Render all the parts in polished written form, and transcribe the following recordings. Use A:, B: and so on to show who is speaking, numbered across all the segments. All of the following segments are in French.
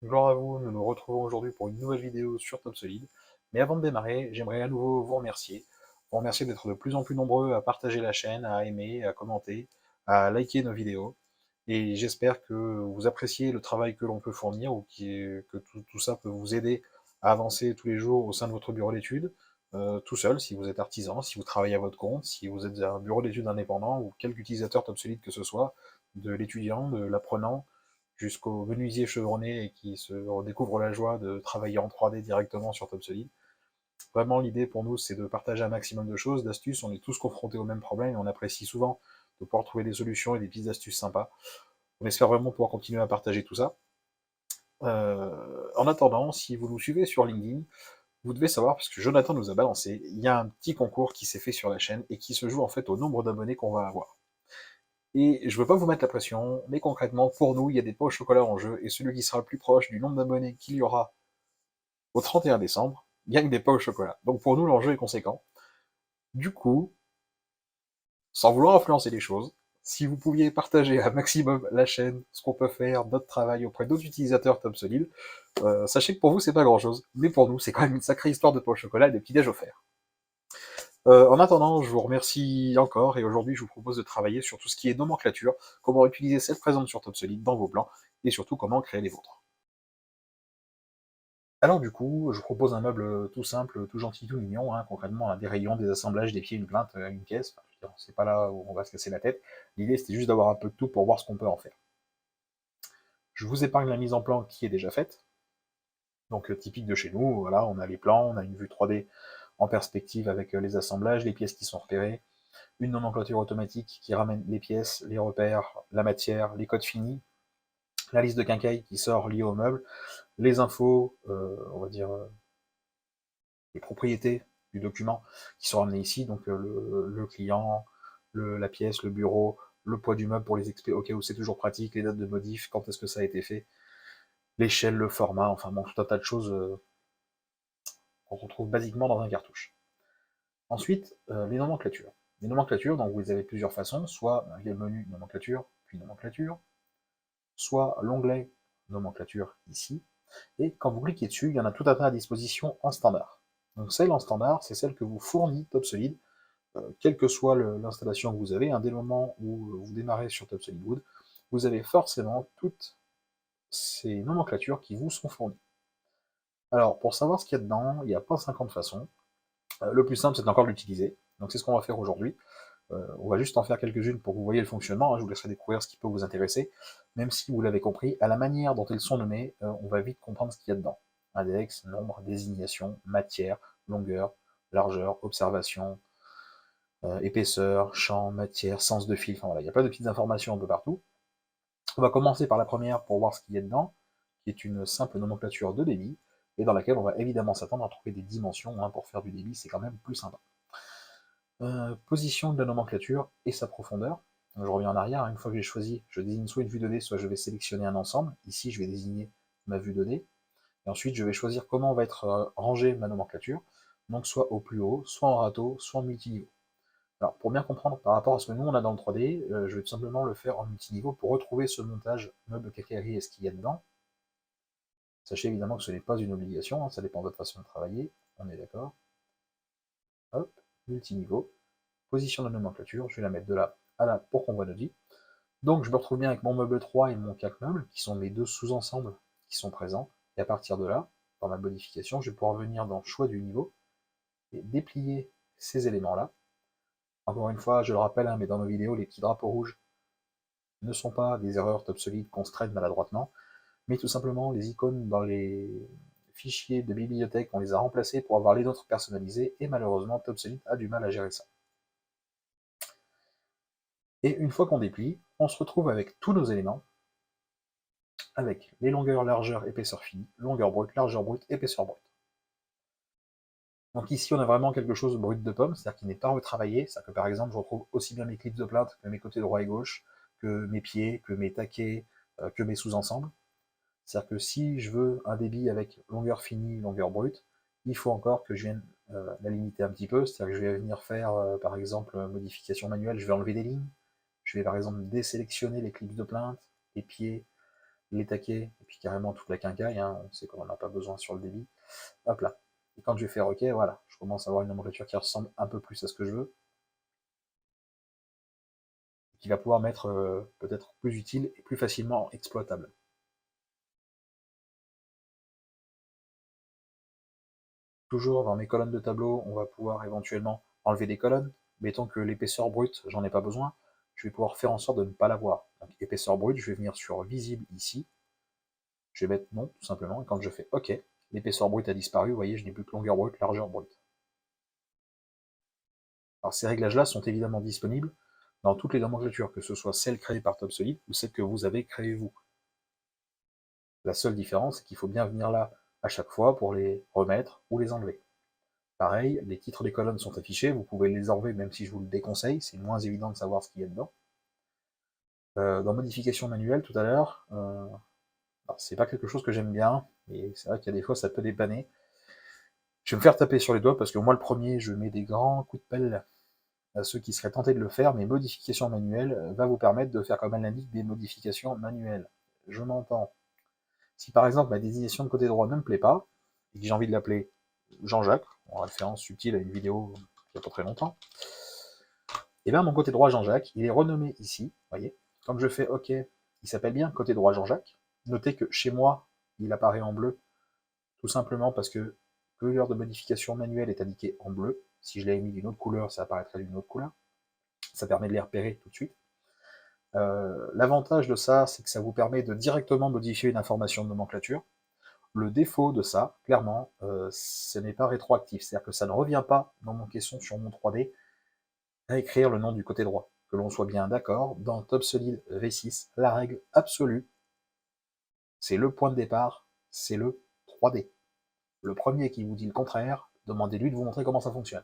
A: Gloire à vous, nous nous retrouvons aujourd'hui pour une nouvelle vidéo sur Top Solid. Mais avant de démarrer, j'aimerais à nouveau vous remercier. Vous remercier d'être de plus en plus nombreux à partager la chaîne, à aimer, à commenter, à liker nos vidéos. Et j'espère que vous appréciez le travail que l'on peut fournir ou que tout ça peut vous aider à avancer tous les jours au sein de votre bureau d'études, tout seul, si vous êtes artisan, si vous travaillez à votre compte, si vous êtes un bureau d'études indépendant ou quelque utilisateur Top Solid que ce soit, de l'étudiant, de l'apprenant, jusqu'au menuisier chevronné et qui se découvre la joie de travailler en 3D directement sur TopSolid. Vraiment, l'idée pour nous, c'est de partager un maximum de choses, d'astuces. On est tous confrontés au même problème et on apprécie souvent de pouvoir trouver des solutions et des pistes d'astuces sympas. On espère vraiment pouvoir continuer à partager tout ça. En attendant, si vous nous suivez sur LinkedIn, vous devez savoir, parce que Jonathan nous a balancé, il y a un petit concours qui s'est fait sur la chaîne et qui se joue en fait au nombre d'abonnés qu'on va avoir. Et je veux pas vous mettre la pression, mais concrètement, pour nous, il y a des pots au chocolat en jeu, et celui qui sera le plus proche du nombre d'abonnés qu'il y aura au 31 décembre gagne des pots au chocolat. Donc pour nous, l'enjeu est conséquent. Du coup, sans vouloir influencer les choses, si vous pouviez partager un maximum la chaîne, ce qu'on peut faire, notre travail auprès d'autres utilisateurs Top Solid, sachez que pour vous, c'est pas grand chose, mais pour nous, c'est quand même une sacrée histoire de pots au chocolat et de petits déj offerts. En attendant, je vous remercie encore et aujourd'hui je vous propose de travailler sur tout ce qui est nomenclature, comment utiliser celle présente sur TopSolid dans vos plans et surtout comment créer les vôtres. Alors du coup, je vous propose un meuble tout simple, tout gentil, tout mignon, hein, concrètement des rayons, des assemblages, des pieds, une plainte, une caisse, enfin, je veux dire, c'est pas là où on va se casser la tête. L'idée c'était juste d'avoir un peu de tout pour voir ce qu'on peut en faire. Je vous épargne la mise en plan qui est déjà faite, donc typique de chez nous, voilà, on a les plans, on a une vue 3D en perspective avec les assemblages, les pièces qui sont repérées, une nomenclature automatique qui ramène les pièces, les repères, la matière, les codes finis, la liste de quincailles qui sort liée au meuble, les infos, on va dire les propriétés du document qui sont ramenées ici, donc le client, la pièce, le bureau, le poids du meuble pour les expé, au cas où c'est toujours pratique, les dates de modif, quand est-ce que ça a été fait, l'échelle, le format, enfin bon, tout un tas de choses qu'on retrouve basiquement dans un cartouche. Ensuite, les nomenclatures. Les nomenclatures, donc vous avez plusieurs façons, soit le menu nomenclature, puis nomenclature, soit l'onglet nomenclature ici, et quand vous cliquez dessus, il y en a tout un tas à disposition en standard. Donc celle en standard, c'est celle que vous fournit TopSolid, quelle que soit l'installation que vous avez, hein, dès le moment où vous démarrez sur TopSolid Wood, vous avez forcément toutes ces nomenclatures qui vous sont fournies. Alors, pour savoir ce qu'il y a dedans, il n'y a pas 50 façons. Le plus simple, c'est encore de l'utiliser. Donc c'est ce qu'on va faire aujourd'hui. On va juste en faire quelques-unes pour que vous voyez le fonctionnement, hein, je vous laisserai découvrir ce qui peut vous intéresser, même si vous l'avez compris, à la manière dont elles sont nommées, on va vite comprendre ce qu'il y a dedans. Index, nombre, désignation, matière, longueur, largeur, observation, épaisseur, champ, matière, sens de fil, enfin voilà, il y a plein de petites informations un peu partout. On va commencer par la première pour voir ce qu'il y a dedans, qui est une simple nomenclature de débit, et dans laquelle on va évidemment s'attendre à trouver des dimensions, hein, pour faire du débit, c'est quand même plus sympa. Position de la nomenclature et sa profondeur. Donc, je reviens en arrière, une fois que j'ai choisi, je désigne soit une vue 2D, soit je vais sélectionner un ensemble. Ici, je vais désigner ma vue 2D. Et ensuite, je vais choisir comment va être rangée ma nomenclature. Donc, soit au plus haut, soit en râteau, soit en multiniveau. Alors, pour bien comprendre par rapport à ce que nous on a dans le 3D, je vais tout simplement le faire en multiniveau pour retrouver ce montage meuble quincaillerie et ce qu'il y a dedans. Sachez évidemment que ce n'est pas une obligation, hein, ça dépend de votre façon de travailler, on est d'accord. Hop, multiniveau. Position de la nomenclature, je vais la mettre de là à là pour qu'on voit notre vie. Donc je me retrouve bien avec mon meuble 3 et mon 4 meubles, qui sont mes deux sous-ensembles qui sont présents. Et à partir de là, dans ma modification, je vais pouvoir venir dans choix du niveau et déplier ces éléments-là. Encore une fois, je le rappelle, hein, mais dans nos vidéos, les petits drapeaux rouges ne sont pas des erreurs TopSolid qu'on se traite maladroitement, mais tout simplement les icônes dans les fichiers de bibliothèque, on les a remplacés pour avoir les nôtres personnalisés, et malheureusement TopSolid a du mal à gérer ça. Et une fois qu'on déplie, on se retrouve avec tous nos éléments, avec les longueurs, largeur, épaisseur finie, longueur brute, largeur brute, épaisseur brute. Donc ici, on a vraiment quelque chose de brut de pomme, c'est-à-dire qui n'est pas retravaillé, c'est-à-dire que par exemple, je retrouve aussi bien mes clips de plainte que mes côtés droit et gauche, que mes pieds, que mes taquets, que mes sous-ensembles. C'est-à-dire que si je veux un débit avec longueur finie, longueur brute, il faut encore que je vienne la limiter un petit peu, c'est-à-dire que je vais venir faire, par exemple, modification manuelle, je vais enlever des lignes, je vais par exemple désélectionner les clips de plainte, les pieds, les taquets, et puis carrément toute la quincaille, hein, on sait qu'on n'en a pas besoin sur le débit. Hop là. Et quand je vais faire OK, voilà, je commence à avoir une nomenclature qui ressemble un peu plus à ce que je veux, qui va pouvoir m'être peut-être plus utile et plus facilement exploitable. Toujours dans mes colonnes de tableau, on va pouvoir éventuellement enlever des colonnes. Mettons que l'épaisseur brute, j'en ai pas besoin, je vais pouvoir faire en sorte de ne pas l'avoir. Donc épaisseur brute, je vais venir sur visible ici, je vais mettre non, tout simplement, et quand je fais OK, l'épaisseur brute a disparu, vous voyez, je n'ai plus que longueur brute, largeur brute. Alors ces réglages-là sont évidemment disponibles dans toutes les nomenclatures, que ce soit celles créées par TopSolid ou celles que vous avez créées vous. La seule différence, c'est qu'il faut bien venir là à chaque fois pour les remettre ou les enlever. Pareil, les titres des colonnes sont affichés, vous pouvez les enlever même si je vous le déconseille, c'est moins évident de savoir ce qu'il y a dedans. Dans modification manuelle tout à l'heure, c'est pas quelque chose que j'aime bien, mais c'est vrai qu'il y a des fois ça peut dépanner. Je vais me faire taper sur les doigts parce que moi le premier, je mets des grands coups de pelle à ceux qui seraient tentés de le faire, mais modification manuelle va vous permettre de faire, comme elle l'indique, des modifications manuelles. Je m'entends. Si par exemple ma désignation de côté droit ne me plaît pas, et que j'ai envie de l'appeler Jean-Jacques, en référence subtile à une vidéo il n'y a pas très longtemps, et bien mon côté droit Jean-Jacques, il est renommé ici, vous voyez, comme je fais OK, il s'appelle bien côté droit Jean-Jacques. Notez que chez moi, il apparaît en bleu, tout simplement parce que couleur de modification manuelle est indiquée en bleu. Si je l'avais mis d'une autre couleur, ça apparaîtrait d'une autre couleur. Ça permet de les repérer tout de suite. L'avantage de ça, c'est que ça vous permet de directement modifier une information de nomenclature. Le défaut de ça, clairement, ce n'est pas rétroactif, c'est-à-dire que ça ne revient pas dans mon caisson sur mon 3D à écrire le nom du côté droit. Que l'on soit bien d'accord, dans TopSolid V6, la règle absolue, c'est le point de départ, c'est le 3D. Le premier qui vous dit le contraire, demandez-lui de vous montrer comment ça fonctionne.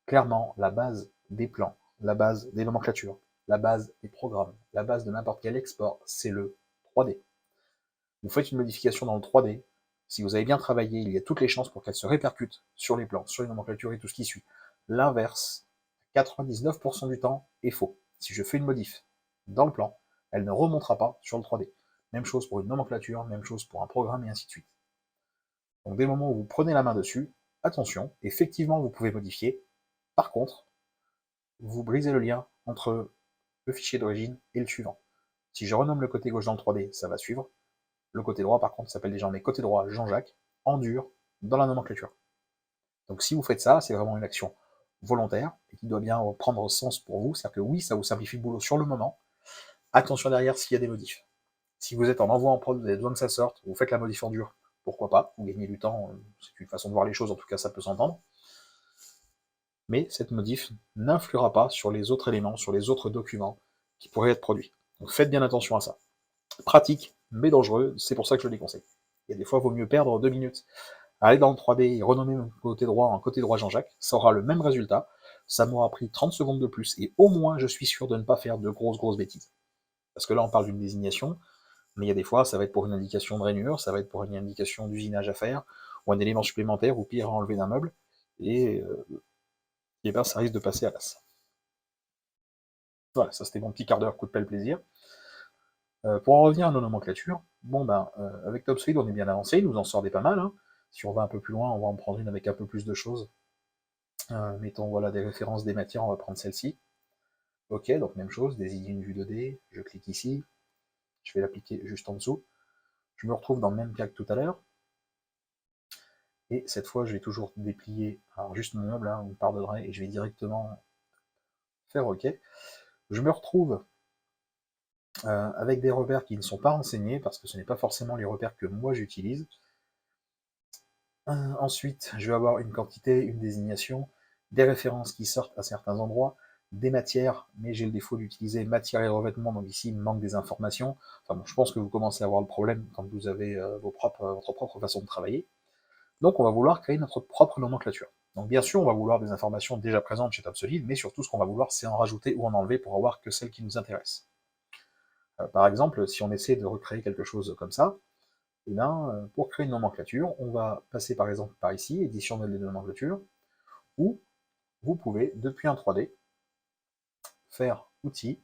A: Clairement, la base des plans, la base des nomenclatures, la base des programmes, la base de n'importe quel export, c'est le 3D. Vous faites une modification dans le 3D, si vous avez bien travaillé, il y a toutes les chances pour qu'elle se répercute sur les plans, sur les nomenclatures et tout ce qui suit. L'inverse, 99% du temps, est faux. Si je fais une modif dans le plan, elle ne remontera pas sur le 3D. Même chose pour une nomenclature, même chose pour un programme, et ainsi de suite. Donc dès le moment où vous prenez la main dessus, attention, effectivement vous pouvez modifier. Par contre, vous brisez le lien entre le fichier d'origine et le suivant. Si je renomme le côté gauche dans le 3D, ça va suivre. Le côté droit, par contre, s'appelle désormais côté droit Jean-Jacques, en dur, dans la nomenclature. Donc si vous faites ça, c'est vraiment une action volontaire, et qui doit bien prendre sens pour vous, c'est-à-dire que oui, ça vous simplifie le boulot sur le moment. Attention derrière s'il y a des modifs. Si vous êtes en envoi en prod, vous avez besoin que ça sorte, vous faites la modif en dur, pourquoi pas, vous gagnez du temps, c'est une façon de voir les choses, en tout cas ça peut s'entendre. Mais cette modif n'influera pas sur les autres éléments, sur les autres documents qui pourraient être produits. Donc faites bien attention à ça. Pratique, mais dangereux, c'est pour ça que je le déconseille. Il y a des fois, il vaut mieux perdre 2 minutes à aller dans le 3D et renommer mon côté droit en côté droit Jean-Jacques, ça aura le même résultat, ça m'aura pris 30 secondes de plus, et au moins je suis sûr de ne pas faire de grosses bêtises. Parce que là on parle d'une désignation, mais il y a des fois ça va être pour une indication de rainure, ça va être pour une indication d'usinage à faire, ou un élément supplémentaire, ou pire à enlever d'un meuble, et ben ça risque de passer à l'as. Voilà, ça c'était mon petit quart d'heure coup de pelle plaisir. Pour en revenir à nos nomenclatures, bon ben, avec TopSolid on est bien avancé, il nous en sort des pas mal, hein. Si on va un peu plus loin, on va en prendre une avec un peu plus de choses. Mettons voilà des références des matières, on va prendre celle-ci. Ok, donc même chose, désigner une vue 2D, je clique ici, je vais l'appliquer juste en dessous. Je me retrouve dans le même cas que tout à l'heure. Et cette fois, je vais toujours déplier, alors juste mon meuble, hein, vous me pardonnerez, et je vais directement faire OK. Je me retrouve avec des repères qui ne sont pas renseignés, parce que ce n'est pas forcément les repères que moi j'utilise. Ensuite, je vais avoir une quantité, une désignation, des références qui sortent à certains endroits, des matières, mais j'ai le défaut d'utiliser matière et revêtement, donc ici il me manque des informations. Enfin bon, je pense que vous commencez à avoir le problème quand vous avez votre propre façon de travailler. Donc on va vouloir créer notre propre nomenclature. Donc bien sûr, on va vouloir des informations déjà présentes chez TopSolid, mais surtout ce qu'on va vouloir, c'est en rajouter ou en enlever pour avoir que celles qui nous intéressent. Par exemple, si on essaie de recréer quelque chose comme ça, et bien, pour créer une nomenclature, on va passer par exemple par ici, édition de nomenclature, ou vous pouvez, depuis un 3D, faire outils,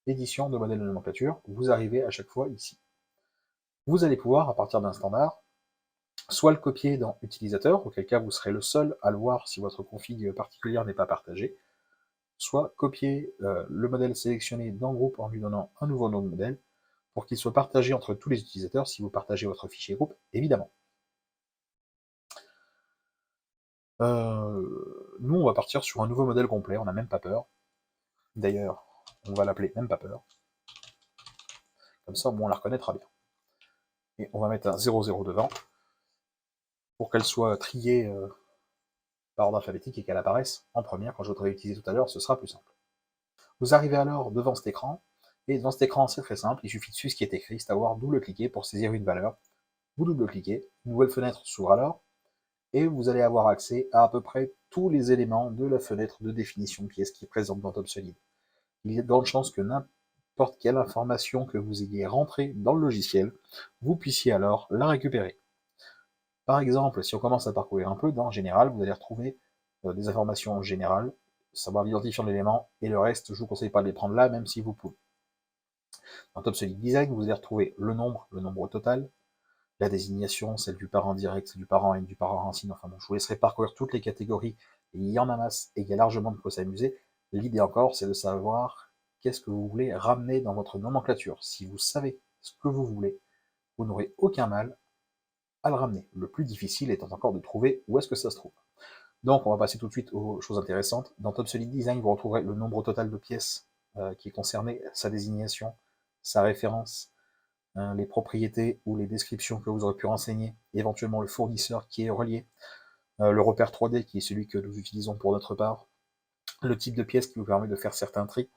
A: édition de modèle de nomenclature, vous arrivez à chaque fois ici. vous allez pouvoir, à partir d'un standard, soit le copier dans utilisateur, auquel cas vous serez le seul à le voir si votre config particulière n'est pas partagée, soit copier le modèle sélectionné dans groupe en lui donnant un nouveau nom de modèle, pour qu'il soit partagé entre tous les utilisateurs si vous partagez votre fichier groupe, évidemment. Nous, on va partir sur un nouveau modèle complet, on n'a même pas peur. D'ailleurs, on va l'appeler même pas peur. Comme ça, on la reconnaîtra bien. Et on va mettre un 00 devant, pour qu'elle soit triée par ordre alphabétique et qu'elle apparaisse en première. Quand je voudrais l'utiliser tout à l'heure, ce sera plus simple. Vous arrivez alors devant cet écran, et devant cet écran, c'est très simple, il suffit de suivre ce qui est écrit, c'est à dire double-cliquer pour saisir une valeur. Vous double-cliquez, une nouvelle fenêtre s'ouvre alors, et vous allez avoir accès à peu près tous les éléments de la fenêtre de définition pièce qui est présente dans TopSolid. Il y a de grandes chances que n'importe quelle information que vous ayez rentrée dans le logiciel, vous puissiez alors la récupérer. Par exemple, si on commence à parcourir un peu, dans Général, vous allez retrouver des informations générales, savoir l'identifiant de l'élément, et le reste, je ne vous conseille pas de les prendre là, même si vous pouvez. Dans TopSolid Design, vous allez retrouver le nombre total, la désignation, celle du parent direct, celle du parent n, du parent racine, enfin bon, je vous laisserai parcourir toutes les catégories, il y en a masse, et il y a largement de quoi s'amuser. L'idée encore, c'est de savoir qu'est-ce que vous voulez ramener dans votre nomenclature. Si vous savez ce que vous voulez, vous n'aurez aucun mal à le ramener. Le plus difficile étant encore de trouver où est-ce que ça se trouve. Donc on va passer tout de suite aux choses intéressantes. Dans TopSolid Design, vous retrouverez le nombre total de pièces qui est concerné, sa désignation, sa référence, les propriétés ou les descriptions que vous aurez pu renseigner, éventuellement le fournisseur qui est relié, le repère 3D qui est celui que nous utilisons pour notre part, le type de pièce qui vous permet de faire certains tris.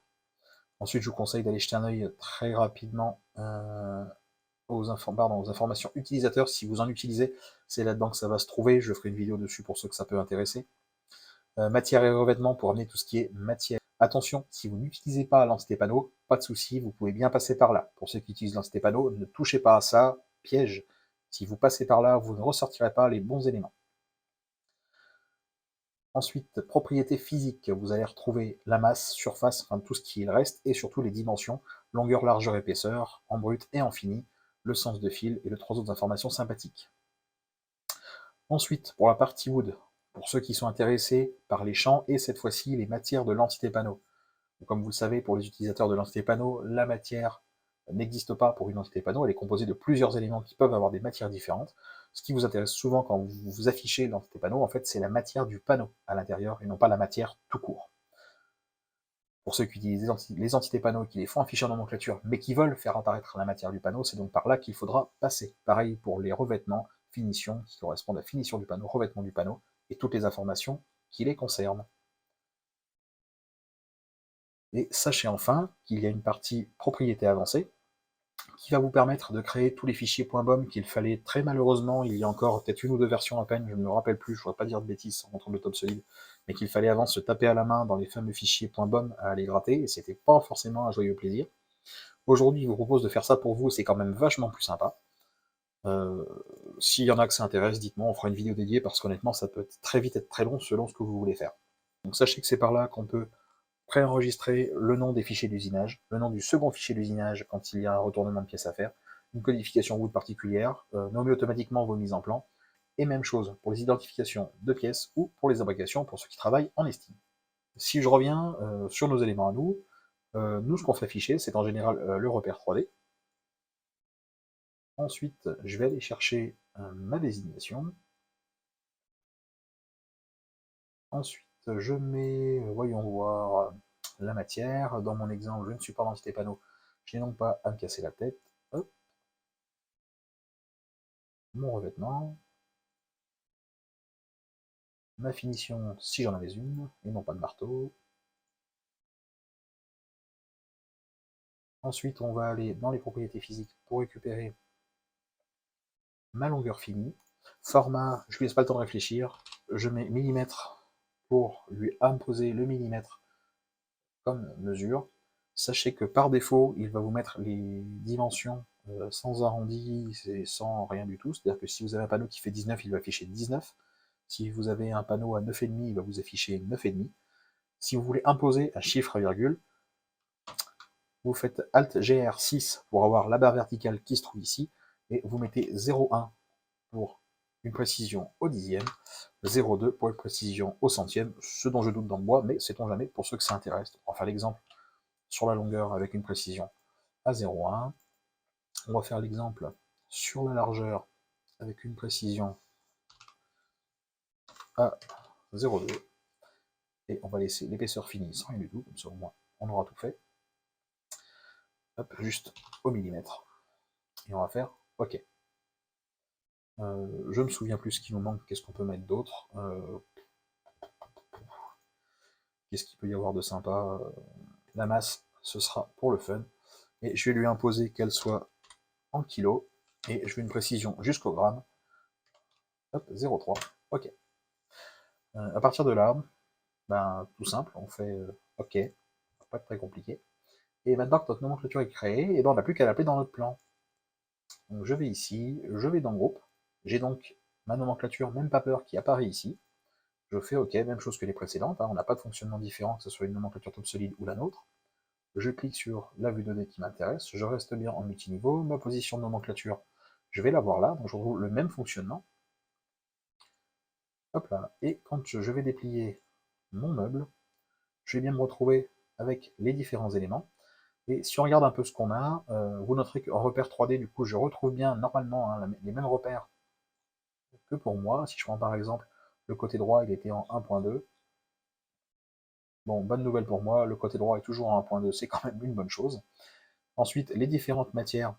A: Ensuite, je vous conseille d'aller jeter un œil très rapidement aux informations utilisateurs. Si vous en utilisez, c'est là-dedans que ça va se trouver. Je ferai une vidéo dessus pour ceux que ça peut intéresser. Matière et revêtement pour amener tout ce qui est matière. Attention, si vous n'utilisez pas l'entité panneau, pas de souci, vous pouvez bien passer par là. Pour ceux qui utilisent l'entité panneau, ne touchez pas à ça, piège. Si vous passez par là, vous ne ressortirez pas les bons éléments. Ensuite, propriétés physiques, vous allez retrouver la masse, surface, enfin tout ce qui reste, et surtout les dimensions, longueur, largeur, épaisseur, en brut et en fini, le sens de fil et les trois autres informations sympathiques. Ensuite, pour la partie wood, pour ceux qui sont intéressés par les champs et cette fois-ci les matières de l'entité panneau. Comme vous le savez, pour les utilisateurs de l'entité panneau, la matière n'existe pas pour une entité panneau, elle est composée de plusieurs éléments qui peuvent avoir des matières différentes. Ce qui vous intéresse souvent quand vous affichez l'entité panneau, en fait, c'est la matière du panneau à l'intérieur et non pas la matière tout court. Pour ceux qui utilisent les entités panneaux qui les font afficher en nomenclature, mais qui veulent faire apparaître la matière du panneau, c'est donc par là qu'il faudra passer. Pareil pour les revêtements, finitions, qui correspondent à finition du panneau, revêtement du panneau, et toutes les informations qui les concernent. Et sachez enfin qu'il y a une partie propriété avancée, qui va vous permettre de créer tous les fichiers .bom qu'il fallait très malheureusement, il y a encore peut-être une ou deux versions à peine, je ne me rappelle plus, je ne voudrais pas dire de bêtises sans contrôle de TopSolid, mais qu'il fallait avant se taper à la main dans les fameux fichiers .bom à aller gratter, et c'était pas forcément un joyeux plaisir. Aujourd'hui, je vous propose de faire ça pour vous, c'est quand même vachement plus sympa. S'il y en a que ça intéresse, dites-moi, on fera une vidéo dédiée, parce qu'honnêtement, ça peut très vite être très long selon ce que vous voulez faire. Donc sachez que c'est par là qu'on peut préenregistrer le nom des fichiers d'usinage, le nom du second fichier d'usinage quand il y a un retournement de pièces à faire, une codification Wood particulière, nommer automatiquement vos mises en plan, et même chose pour les identifications de pièces ou pour les imbrications pour ceux qui travaillent en estime. Si je reviens sur nos éléments à nous, ce qu'on fait afficher, c'est en général le repère 3D. Ensuite, je vais aller chercher ma désignation. Ensuite, je mets, voyons voir, la matière. Dans mon exemple, je ne suis pas dans l'entité panneau, je n'ai donc pas à me casser la tête. Hop. Mon revêtement. Ma finition, si j'en avais une, et non pas de marteau. Ensuite, on va aller dans les propriétés physiques pour récupérer ma longueur finie. Format, je ne lui laisse pas le temps de réfléchir. Je mets millimètre pour lui imposer le millimètre comme mesure. Sachez que par défaut, il va vous mettre les dimensions sans arrondi et sans rien du tout. C'est-à-dire que si vous avez un panneau qui fait 19, il va afficher 19. Si vous avez un panneau à 9,5, il va vous afficher 9,5. Si vous voulez imposer un chiffre à virgule, vous faites Alt GR6 pour avoir la barre verticale qui se trouve ici, et vous mettez 0,1 pour une précision au dixième, 0,2 pour une précision au centième, ce dont je doute dans le bois, mais sait-on jamais pour ceux que ça intéresse. On va faire l'exemple sur la longueur avec une précision à 0,1. On va faire l'exemple sur la largeur avec une précision à 0,2. Et on va laisser l'épaisseur finie sans rien du tout, comme ça au moins on aura tout fait. Hop, juste au millimètre. Et on va faire OK. Je me souviens plus ce qui nous manque, qu'est-ce qu'on peut mettre d'autre. Qu'est-ce qu'il peut y avoir de sympa. La masse, ce sera pour le fun. Et je vais lui imposer qu'elle soit en kilos. Et je veux une précision jusqu'au gramme. Hop, 0,3. OK. À partir de là, ben, tout simple, on fait OK. Pas très compliqué. Et maintenant que notre nomenclature est créée, et ben on n'a plus qu'à l'appeler dans notre plan. Donc je vais ici, je vais dans groupe. J'ai donc ma nomenclature, même pas peur, qui apparaît ici. Je fais OK, même chose que les précédentes, hein, on n'a pas de fonctionnement différent, que ce soit une nomenclature top solide ou la nôtre. Je clique sur la vue 2D qui m'intéresse, je reste bien en multiniveau, ma position de nomenclature, je vais l'avoir là, donc je retrouve le même fonctionnement. Hop là, et quand je vais déplier mon meuble, je vais bien me retrouver avec les différents éléments. Et si on regarde un peu ce qu'on a, vous noterez qu'en repère 3D, du coup, je retrouve bien normalement hein, les mêmes repères que pour moi. Si je prends par exemple le côté droit, il était en 1.2. Bon, bonne nouvelle pour moi, le côté droit est toujours en 1.2, c'est quand même une bonne chose. Ensuite, les différentes matières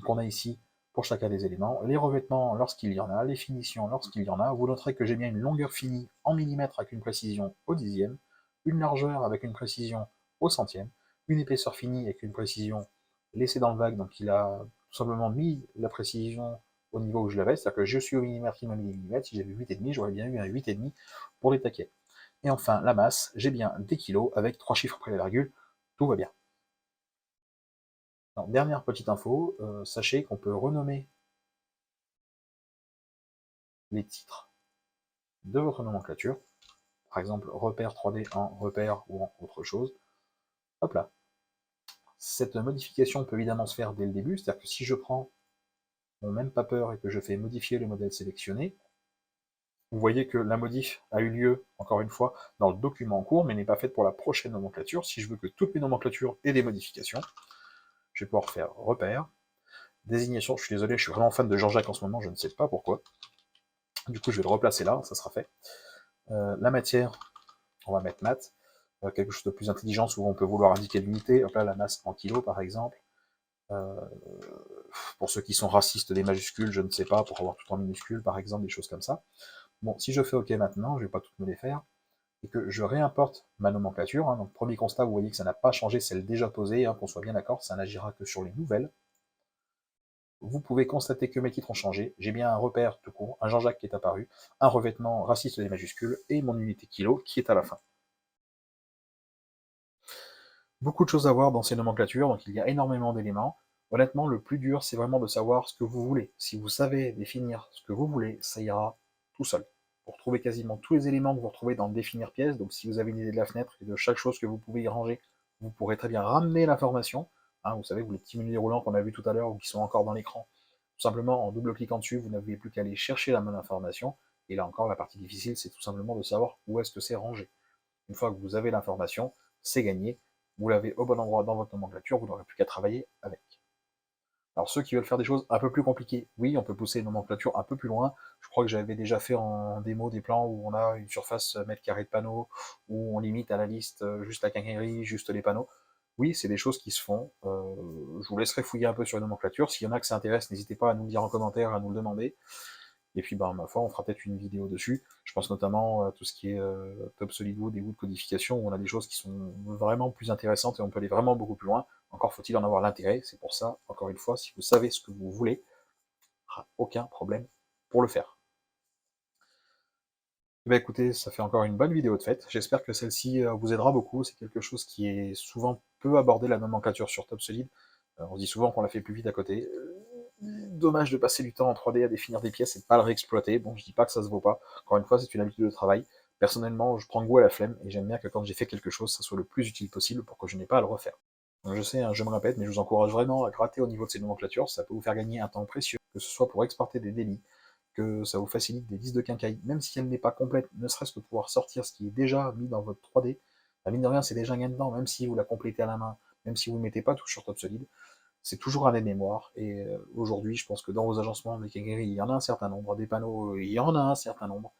A: qu'on a ici pour chacun des éléments, les revêtements lorsqu'il y en a, les finitions lorsqu'il y en a. Vous noterez que j'ai bien une longueur finie en millimètres avec une précision au dixième, une largeur avec une précision au centième, une épaisseur finie avec une précision laissée dans le vague, donc il a tout simplement mis la précision au niveau où je l'avais, c'est-à-dire que je suis au millimètre, il m'a mis les millimètres, si j'avais 8,5, j'aurais bien eu un 8,5 pour les taquets. Et enfin, la masse, j'ai bien des kilos avec 3 chiffres après la virgule, tout va bien. Alors, dernière petite info, sachez qu'on peut renommer les titres de votre nomenclature, par exemple repère 3D en repère ou en autre chose. Hop là. Cette modification peut évidemment se faire dès le début, c'est-à-dire que si je prends mon même paper et que je fais modifier le modèle sélectionné, vous voyez que la modif a eu lieu, encore une fois, dans le document en cours, mais n'est pas faite pour la prochaine nomenclature. Si je veux que toutes mes nomenclatures aient des modifications, je vais pouvoir faire repère, désignation, je suis désolé, je suis vraiment fan de Jean-Jacques en ce moment, je ne sais pas pourquoi. Du coup, je vais le replacer là, ça sera fait. La matière, on va mettre mat. Quelque chose de plus intelligent, souvent on peut vouloir indiquer l'unité. Hop là, la masse en kilos, par exemple. Pour ceux qui sont racistes des majuscules, je ne sais pas, pour avoir tout en minuscules, par exemple, des choses comme ça. Bon, si je fais OK maintenant, je ne vais pas toutes me les faire, et que je réimporte ma nomenclature, hein, donc premier constat, vous voyez que ça n'a pas changé, celle déjà posée, hein, qu'on soit bien d'accord, ça n'agira que sur les nouvelles. Vous pouvez constater que mes titres ont changé, j'ai bien un repère tout court, un Jean-Jacques qui est apparu, un revêtement raciste des majuscules, et mon unité kilo qui est à la fin. Beaucoup de choses à voir dans ces nomenclatures, donc il y a énormément d'éléments. Honnêtement, le plus dur, c'est vraiment de savoir ce que vous voulez. Si vous savez définir ce que vous voulez, ça ira tout seul. Vous retrouvez quasiment tous les éléments que vous retrouvez dans définir pièce, donc si vous avez une idée de la fenêtre et de chaque chose que vous pouvez y ranger, vous pourrez très bien ramener l'information. Hein, vous savez, vous les petits menus déroulants qu'on a vus tout à l'heure ou qui sont encore dans l'écran, tout simplement en double-cliquant dessus, vous n'avez plus qu'à aller chercher la bonne information. Et là encore, la partie difficile, c'est tout simplement de savoir où est-ce que c'est rangé. Une fois que vous avez l'information, c'est gagné. Vous l'avez au bon endroit dans votre nomenclature, vous n'aurez plus qu'à travailler avec. Alors ceux qui veulent faire des choses un peu plus compliquées, oui, on peut pousser une nomenclature un peu plus loin. Je crois que j'avais déjà fait en démo des plans où on a une surface mètre carré de panneaux, où on limite à la liste juste la quincaillerie, juste les panneaux. Oui, c'est des choses qui se font. Je vous laisserai fouiller un peu sur la nomenclature. S'il y en a que ça intéresse, n'hésitez pas à nous le dire en commentaire, à nous le demander. Et puis, bah, ma foi, on fera peut-être une vidéo dessus. Je pense notamment à tout ce qui est Top Solid Wood et Wood Codification, où on a des choses qui sont vraiment plus intéressantes et on peut aller vraiment beaucoup plus loin. Encore faut-il en avoir l'intérêt. C'est pour ça, encore une fois, si vous savez ce que vous voulez, il n'y aura aucun problème pour le faire. Eh bien, écoutez, ça fait encore une bonne vidéo de fête. J'espère que celle-ci vous aidera beaucoup. C'est quelque chose qui est souvent peu abordé, la nomenclature sur Top Solid. On se dit souvent qu'on la fait plus vite à côté. Dommage de passer du temps en 3D à définir des pièces et de pas le réexploiter. Bon, je dis pas que ça se vaut pas. Encore une fois, c'est une habitude de travail. Personnellement, je prends goût à la flemme et j'aime bien que quand j'ai fait quelque chose, ça soit le plus utile possible pour que je n'ai pas à le refaire. Je sais, hein, je me répète, mais je vous encourage vraiment à gratter au niveau de ces nomenclatures, ça peut vous faire gagner un temps précieux, que ce soit pour exporter des délits, que ça vous facilite des listes de quincaillerie, même si elle n'est pas complète, ne serait-ce que pouvoir sortir ce qui est déjà mis dans votre 3D, bah, mine de rien, c'est déjà un gain de temps, même si vous la complétez à la main, même si vous ne mettez pas tout sur Top Solid, c'est toujours un aide-mémoire, et aujourd'hui, je pense que dans vos agencements, des quincailleries, il y en a un certain nombre, des panneaux, il y en a un certain nombre,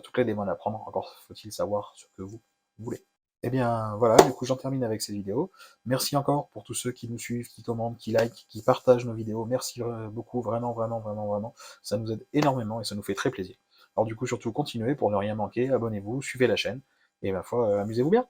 A: toutes les démons à prendre, encore faut-il savoir ce que vous voulez. Eh bien voilà, du coup j'en termine avec ces vidéos. Merci encore pour tous ceux qui nous suivent, qui commentent, qui likent, qui partagent nos vidéos. Merci beaucoup, vraiment, vraiment, vraiment, vraiment. Ça nous aide énormément et ça nous fait très plaisir. Alors du coup surtout continuez pour ne rien manquer, abonnez-vous, suivez la chaîne, et ma foi, amusez-vous bien.